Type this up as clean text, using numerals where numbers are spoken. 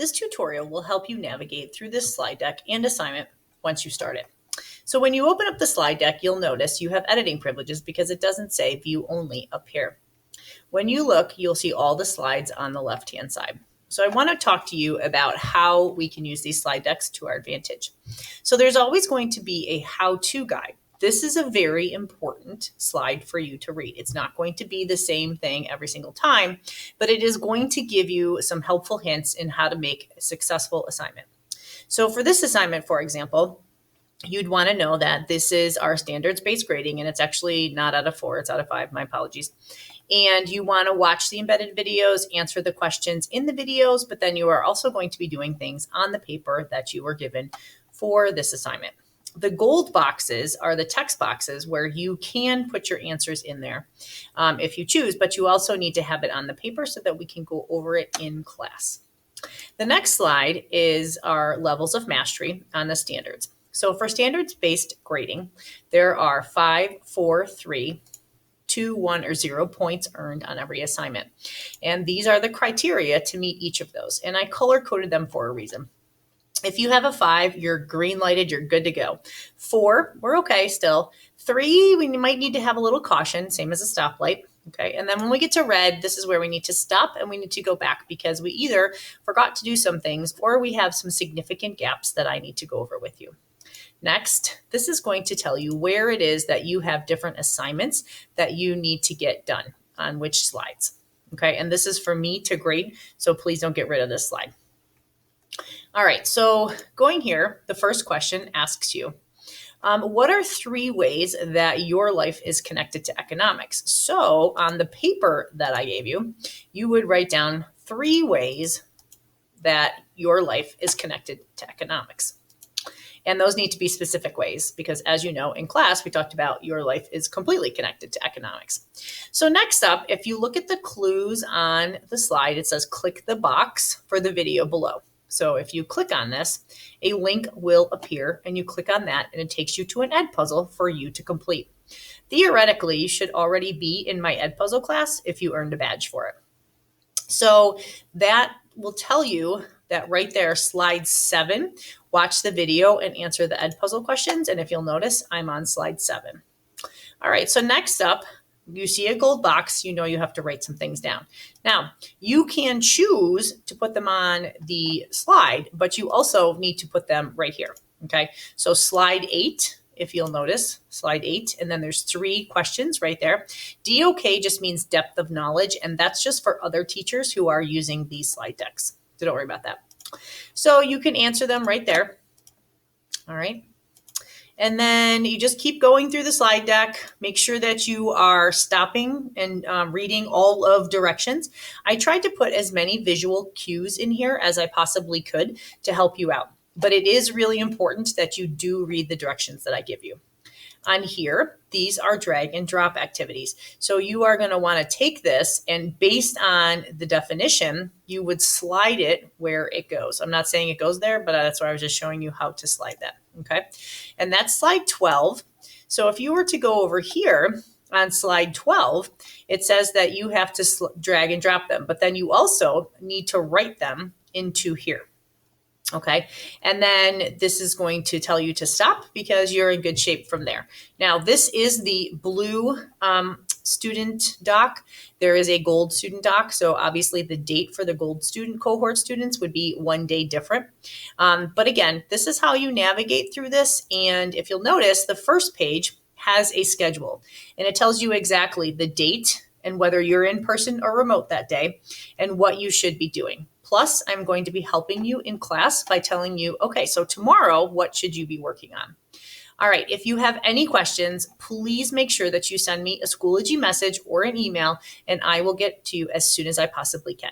This tutorial will help you navigate through this slide deck and assignment once you start it. So when you open up the slide deck, you'll notice you have editing privileges because it doesn't say view only up here. When you look, you'll see all the slides on the left-hand side. So I want to talk to you about how we can use these slide decks to our advantage. So there's always going to be a how-to guide. This is a very important slide for you to read. It's not going to be the same thing every single time, but it is going to give you some helpful hints in how to make a successful assignment. So for this assignment, for example, you'd want to know that this is our standards-based grading, and it's actually not out of 4, it's out of 5, my apologies. And you want to watch the embedded videos, answer the questions in the videos, but then you are also going to be doing things on the paper that you were given for this assignment. The gold boxes are the text boxes where you can put your answers in there if you choose, but you also need to have it on the paper so that we can go over it in class. The next slide is our levels of mastery on the standards. So for standards-based grading, there are 5, 4, 3, 2, 1, or 0 points earned on every assignment. And these are the criteria to meet each of those. And I color-coded them for a reason. If you have a 5, you're green lighted, you're good to go. 4, we're okay still. 3, we might need to have a little caution, same as a stoplight. Okay, and then when we get to red, this is where we need to stop and we need to go back because we either forgot to do some things or we have some significant gaps that I need to go over with you. Next, this is going to tell you where it is that you have different assignments that you need to get done on which slides. Okay, and this is for me to grade, so please don't get rid of this slide. All right, so going here, the first question asks you, what are 3 ways that your life is connected to economics? So on the paper that I gave you, you would write down 3 ways that your life is connected to economics. And those need to be specific ways because, as you know, in class, we talked about your life is completely connected to economics. So next up, if you look at the clues on the slide, it says click the box for the video below. So if you click on this, a link will appear and you click on that and it takes you to an Edpuzzle for you to complete. Theoretically, you should already be in my Edpuzzle class if you earned a badge for it. So that will tell you that right there, slide 7, watch the video and answer the Edpuzzle questions. And if you'll notice, I'm on slide 7. All right, so next up, you see a gold box, you know you have to write some things down. Now, you can choose to put them on the slide, but you also need to put them right here, okay? So slide 8, if you'll notice, slide 8, and then there's 3 questions right there. DOK just means depth of knowledge, and that's just for other teachers who are using these slide decks. So don't worry about that. So you can answer them right there, all right? And then you just keep going through the slide deck. Make sure that you are stopping and reading all of directions. I tried to put as many visual cues in here as I possibly could to help you out. But it is really important that you do read the directions that I give you. On here, these are drag and drop activities. So you are going to want to take this and based on the definition, you would slide it where it goes. I'm not saying it goes there, but that's why I was just showing you how to slide that. Okay. And that's slide 12. So if you were to go over here on slide 12, it says that you have to drag and drop them, but then you also need to write them into here. Okay, and then this is going to tell you to stop because you're in good shape from there. Now, this is the blue student doc. There is a gold student doc. So obviously the date for the gold student cohort students would be 1 day different. But again, this is how you navigate through this. And if you'll notice, the first page has a schedule and it tells you exactly the date and whether you're in person or remote that day and what you should be doing. Plus, I'm going to be helping you in class by telling you, okay, so tomorrow, what should you be working on? All right, if you have any questions, please make sure that you send me a Schoology message or an email, and I will get to you as soon as I possibly can.